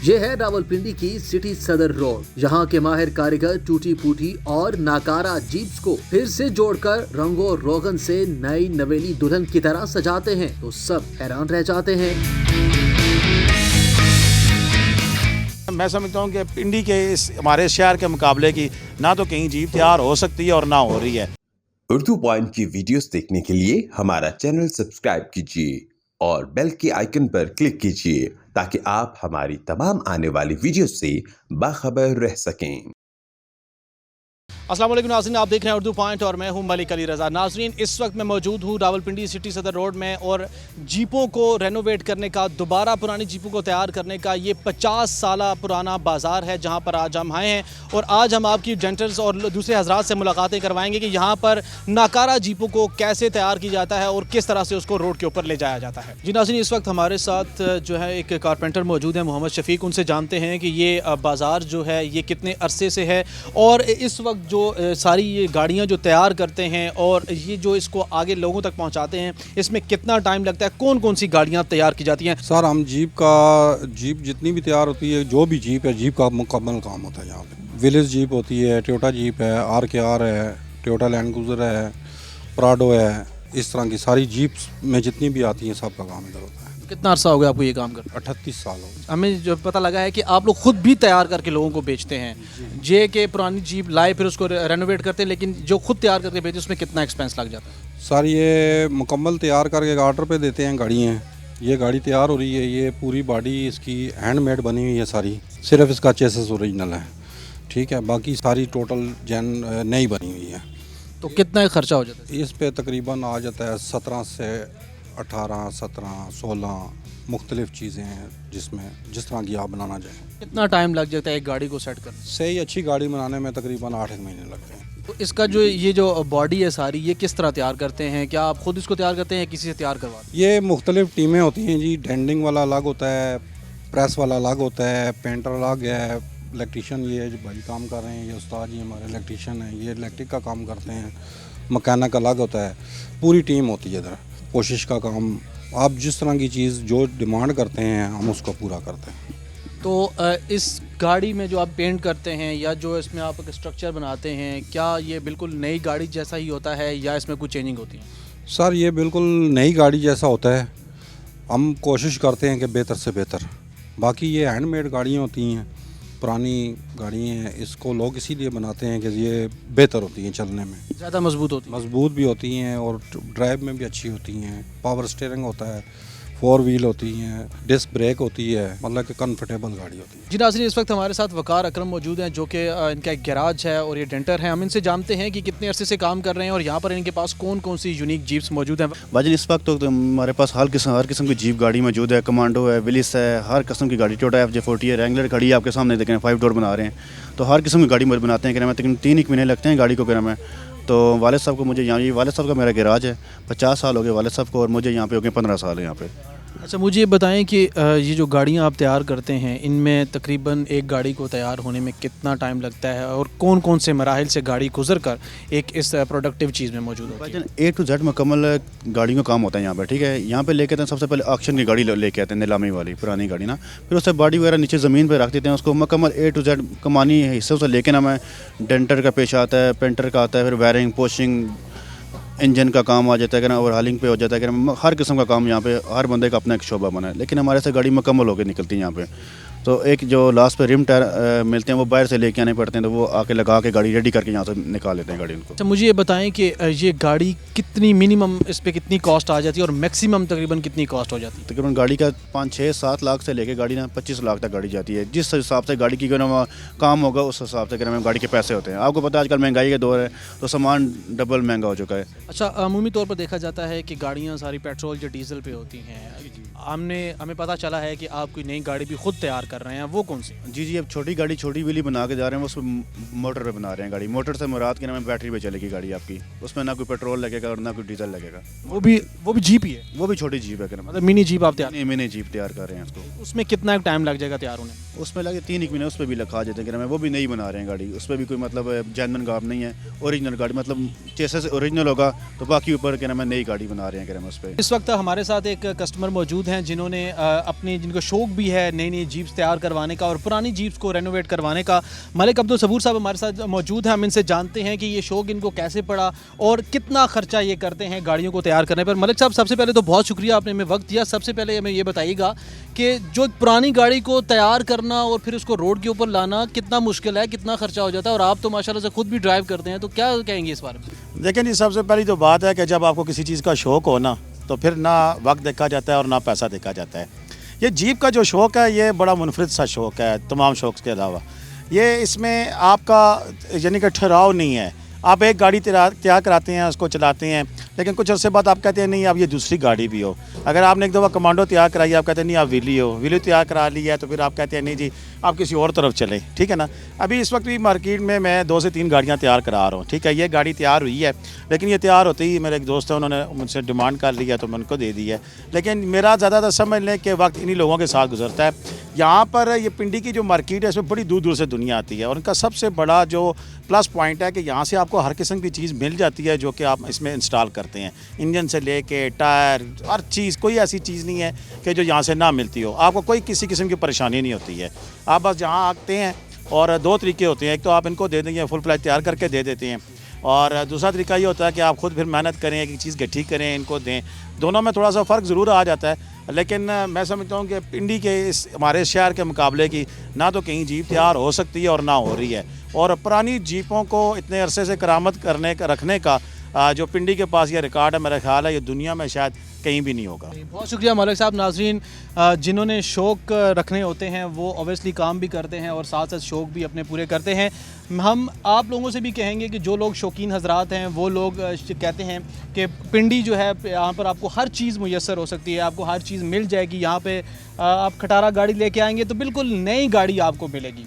ये है रावलपिंडी की सिटी सदर रोड। यहाँ के माहिर कारीगर टूटी फूटी और नाकारा जीप्स को फिर से जोड़कर रंगो रोगन से नई नवेली दुल्हन की तरह सजाते हैं तो सब हैरान रह जाते हैं। मैं समझता हूँ कि पिंडी के इस हमारे शहर के मुकाबले की ना तो कहीं जीप तैयार हो सकती है और ना हो रही है। उर्दू पॉइंट की वीडियोस देखने के लिए हमारा चैनल सब्सक्राइब कीजिए और बेल के आइकन पर क्लिक कीजिए ताकि आप हमारी तमाम आने वाली वीडियो से बाखबर रह सकें। अस्सलाम वालेकुम नाज़रीन, आप देख रहे हैं उर्दू पॉइंट और मैं हूं मलिक अली रज़ा। नाज़रीन, इस वक्त मैं मौजूद हूं रावलपिंडी सिटी सदर रोड में और जीपों को रेनोवेट करने का, दोबारा पुरानी जीपों को तैयार करने का ये 50 साला पुराना बाज़ार है जहां पर आज हम आए हैं। और आज हम आपकी डेंटर्स और दूसरे हजरात से मुलाकातें करवाएंगे कि यहाँ पर नाकारा जीपों को कैसे तैयार किया जाता है और किस तरह से उसको रोड के ऊपर ले जाया जाता है। जी नाज़रीन, इस वक्त हमारे साथ जो है एक कारपेंटर मौजूद है, मोहम्मद शफीक। उनसे जानते हैं कि ये बाज़ार जो है ये कितने अरसे से है और इस वक्त जो सारी ये गाड़ियाँ जो तैयार करते हैं और ये जो इसको आगे लोगों तक पहुँचाते हैं, इसमें कितना टाइम लगता है, कौन कौन सी गाड़ियाँ तैयार की जाती हैं? सर, हम जीप जितनी भी तैयार होती है, जो भी जीप है, जीप का मुकम्मल काम होता है यहाँ पे। विलेज जीप होती है, टोयोटा जीप है, RKR है, टोयोटा लैंड क्रूज़र है, प्राडो है, इस तरह की सारी जीप्स में जितनी भी आती हैं सबका काम इधर होता है। कितना अर्सा हो गया आपको ये काम कर? 38 साल हो गए। हमें जो पता लगा है कि आप लोग खुद भी तैयार करके लोगों को बेचते हैं। जे के पुरानी जीप लाए फिर उसको रेनोवेट करते हैं, लेकिन जो खुद तैयार करके बेचते हैं उसमें कितना एक्सपेंस लग जाता है? सर, ये मुकम्मल तैयार करके ऑर्डर पे देते हैं गाड़ियाँ। ये गाड़ी तैयार हो रही है, ये पूरी बॉडी इसकी हैंडमेड बनी हुई है सारी, सिर्फ इसका चेसिस ओरिजिनल है, ठीक है, बाकी सारी टोटल नई बनी हुई है। तो कितना खर्चा हो जाता है इस पे? तकरीबन आ जाता है 17 से 18, 17, 16 मुख्तलिफ चीज़ें हैं जिसमें जिस तरह की आप बनाना चाहें। कितना टाइम लग जाता है एक गाड़ी को सेट करने? सही अच्छी गाड़ी बनाने में तकरीबन 8 महीने लगते हैं। तो इसका जो ये जो बॉडी है सारी, ये किस तरह तैयार करते हैं? क्या आप खुद इसको तैयार करते हैं या किसी से तैयार करवाते हैं? ये मुख्तलिफ टीमें होती हैं जी। डेंडिंग वाला अलग होता है, प्रेस वाला अलग होता है, पेंटर अलग है, इलेक्ट्रीशियन ये जो भाई काम कर रहे हैं, ये उस्ताद जी हमारे इलेक्ट्रीशियन हैं, ये इलेक्ट्रिक का काम करते हैं, मकैनिक अलग होता है, पूरी टीम होती है इधर। कोशिश का काम, आप जिस तरह की चीज़ जो डिमांड करते हैं हम उसको पूरा करते हैं। तो इस गाड़ी में जो आप पेंट करते हैं या जो इसमें आप स्ट्रक्चर बनाते हैं, क्या ये बिल्कुल नई गाड़ी जैसा ही होता है या इसमें कुछ चेंजिंग होती है? सर, ये बिल्कुल नई गाड़ी जैसा होता है। हम कोशिश करते हैं कि बेहतर से बेहतर। बाकी ये हैंडमेड गाड़ियाँ होती हैं, पुरानी गाड़ियाँ हैं, इसको लोग इसीलिए बनाते हैं कि ये बेहतर होती हैं चलने में, ज़्यादा मजबूत होती है। मजबूत भी होती हैं और ड्राइव में भी अच्छी होती हैं। पावर स्टीयरिंग होता है, 4 व्हील होती हैं, डिस्क ब्रेक होती है, मतलब कि कंफर्टेबल गाड़ी होती है। जी नाज़रीन, इस वक्त हमारे साथ वकार अकरम मौजूद हैं जो कि इनका एक गैराज है और ये डेंटर हैं। हम इनसे जानते हैं कि कितने अरसे से काम कर रहे हैं और यहाँ पर इनके पास कौन कौन सी यूनिक जीप्स मौजूद हैं। भाजी, इस वक्त तो हमारे पास हर किस्म की जीप गाड़ी मौजूद है। कमांडो है, विलिस है, हर किस्म की गाड़ी, टोयोटा FJ40 है, रेंगलर खड़ी है आपके सामने, देखें 5 डोर बना रहे हैं। तो हर किस्म की गाड़ी बनाते हैं। तकरीबन 3 एक महीने लगते हैं गाड़ी को में। तो वालिद साहब को मुझे यहाँ, ये वालिद साहब का मेरा गैराज है, 50 साल हो गए वालिद साहब को और मुझे यहाँ पे हो गए 15 साल है यहाँ पे। अच्छा, मुझे ये बताएं कि ये जो गाड़ियाँ आप तैयार करते हैं, इनमें तकरीबन एक गाड़ी को तैयार होने में कितना टाइम लगता है और कौन कौन से मराहिल से गाड़ी गुजर कर एक इस प्रोडक्टिव चीज़ में मौजूद होती है? A to Z मुकम्मल गाड़ियों का काम होता है यहाँ पर, ठीक है। यहाँ पे लेके आते हैं, सबसे पहले ऑक्शन की गाड़ी लेके आते हैं, नीलामी वाली पुरानी गाड़ी ना, फिर उससे बॉडी वगैरह नीचे ज़मीन पर रख देते हैं, उसको मुकम्मल A to Z कमानी हिस्से से लेके ना, मैं डेंटर का पेश आता है, पेंटर का आता है, फिर वायरिंग, पोशिंग, इंजन का काम आ जाता है कि ना, ओवरहालिंग पे हो जाता है कि ना, हर किस्म का काम यहाँ पे हर बंदे का अपना एक शोबा बना है। लेकिन हमारे से गाड़ी मुकम्मल होकर निकलती है यहाँ पे। तो एक जो लास्ट पे रिम टायर मिलते हैं वो बाहर से लेके आने पड़ते हैं, तो वो आके लगा के गाड़ी रेडी करके यहाँ से निकाल लेते हैं गाड़ी उनको। अच्छा, मुझे ये बताएं कि ये गाड़ी कितनी मिनिमम इस पर कितनी कॉस्ट आ जाती है और मैक्सिमम तकरीबन कितनी कॉस्ट हो जाती है? तकरीबन गाड़ी का 5, 6, 7 लाख से लेके गाड़ी ना 25 लाख तक गाड़ी जाती है। जिस हिसाब से गाड़ी की काम होगा उस हिसाब से गाड़ी के पैसे होते हैं। आपको पता है आजकल महंगाई का दौर है तो सामान डबल महंगा हो चुका है। अच्छा, अमूमी तौर पर देखा जाता है कि गाड़ियाँ सारी पेट्रोल या डीजल पे होती हैं। हमें पता चला है कि आप कोई नई गाड़ी भी खुद तैयार कर रहे हैं, वो कौन सी? जी, अब छोटी गाड़ी छोटी व्हीली बना के जा रहे हैं, उसमें मोटर पे बना रहे हैं गाड़ी। मोटर से मुराद के नाम में बैटरी पे चलेगी गाड़ी आपकी, उसमें ना कोई पेट्रोल लगेगा और ना कोई डीजल लगेगा। वो भी जीप ही है? वो भी छोटी जीप है, मतलब मिनी जीप आप तैयार? मिनी जीप तैयार कर रहे हैं उसको। उसमें कितना टाइम लग जाएगा तैयार होने में? اس میں لگے 3 ایک مہینے اس پہ بھی لکھا دیتے ہیں کرایہ، وہ بھی نہیں بنا رہے ہیں گاڑی، اس پہ بھی کوئی مطلب جینون کام نہیں ہے، اوریجنل گاڑی مطلب چیسس اوریجنل ہوگا تو باقی اوپر کہنا میں نئی گاڑی بنا رہے ہیں کرایہ اس پہ۔ اس وقت ہمارے ساتھ ایک کسٹمر موجود ہیں جنہوں نے جن کو شوق بھی ہے نئی نئی جیپس تیار کروانے کا اور پرانی جیپس کو رینوویٹ کروانے کا۔ ملک عبدالصبور صاحب ہمارے ساتھ موجود ہیں، ہم ان سے جانتے ہیں کہ یہ شوق ان کو کیسے پڑا اور کتنا خرچہ یہ کرتے ہیں گاڑیوں کو تیار کرنے پر۔ ملک صاحب سب سے پہلے تو بہت شکریہ، آپ نے ہمیں وقت دیا۔ سب سے پہلے ہمیں یہ بتائیے گا کہ جو ایک پرانی گاڑی کو تیار کرنا اور پھر اس کو روڈ کے اوپر لانا کتنا مشکل ہے، کتنا خرچہ ہو جاتا ہے، اور آپ تو ماشاءاللہ سے خود بھی ڈرائیو کرتے ہیں، تو کیا کہیں گے اس بارے میں؟ دیکھیں جی، سب سے پہلی تو بات ہے کہ جب آپ کو کسی چیز کا شوق ہو نا تو پھر نہ وقت دیکھا جاتا ہے اور نہ پیسہ دیکھا جاتا ہے۔ یہ جیپ کا جو شوق ہے یہ بڑا منفرد سا شوق ہے تمام شوق کے علاوہ۔ یہ اس میں آپ کا یعنی کہ ٹھہراؤ نہیں ہے، آپ ایک گاڑی تیار کراتے ہیں، اس کو چلاتے ہیں، لیکن کچھ عرصے بعد آپ کہتے ہیں نہیں اب یہ دوسری گاڑی بھی ہو۔ اگر آپ نے ایک دفعہ کمانڈو تیار کرائی ہے، آپ کہتے ہیں نہیں آپ ویلی تیار کرا لی ہے، تو پھر آپ کہتے ہیں نہیں جی آپ کسی اور طرف چلیں، ٹھیک ہے نا۔ ابھی اس وقت بھی مارکیٹ میں 2 سے 3 گاڑیاں تیار کرا رہا ہوں، ٹھیک ہے۔ یہ گاڑی تیار ہوئی ہے، لیکن یہ تیار ہوتے ہی میرے ایک دوست ہیں، انہوں نے مجھ سے ڈیمانڈ کر لی ہے تو میں ان کو دے دی ہے، لیکن میرا زیادہ تر سمجھ لیں کہ وقت انہی لوگوں کے ساتھ گزرتا ہے۔ یہاں پر یہ پنڈی کی جو مارکیٹ ہے اس میں بڑی دور دور سے دنیا آتی ہے، اور ان کا سب سے بڑا جو پلس پوائنٹ ہے کہ یہاں سے آپ کو ہر قسم کی چیز مل جاتی ہے جو کہ آپ اس میں انسٹال کرتے ہیں، انجن سے لے کے ٹائر، ہر چیز، کوئی ایسی چیز نہیں ہے کہ جو یہاں سے نہ ملتی ہو۔ آپ کو کوئی کسی قسم کی پریشانی نہیں ہوتی ہے، آپ بس جہاں آتے ہیں، اور 2 طریقے ہوتے ہیں، ایک تو آپ ان کو دے دیں گے فل فلیج تیار کر کے دے دیتے ہیں، اور دوسرا طریقہ یہ ہوتا ہے کہ آپ خود پھر محنت کریں، ایک چیز گٹھی کریں، ان کو دیں۔ دونوں میں تھوڑا سا فرق ضرور آ جاتا ہے، لیکن میں سمجھتا ہوں کہ پنڈی کے اس ہمارے شہر کے مقابلے کی نہ تو کہیں جیپ تیار ہو سکتی ہے اور نہ ہو رہی ہے، اور پرانی جیپوں کو اتنے عرصے سے کرامت رکھنے کا جو پنڈی کے پاس یہ ریکارڈ ہے، میرا خیال ہے یہ دنیا میں شاید کہیں بھی نہیں ہوگا۔ بہت شکریہ ملک صاحب۔ ناظرین، جنہوں نے شوق رکھنے ہوتے ہیں وہ اوبیسلی کام بھی کرتے ہیں اور ساتھ ساتھ شوق بھی اپنے پورے کرتے ہیں۔ ہم آپ لوگوں سے بھی کہیں گے کہ جو لوگ شوقین حضرات ہیں وہ لوگ کہتے ہیں کہ پنڈی جو ہے یہاں پر آپ کو ہر چیز میسر ہو سکتی ہے، آپ کو ہر چیز مل جائے گی، یہاں پہ آپ کھٹارا گاڑی لے کے آئیں گے تو بالکل نئی گاڑی آپ کو ملے گی۔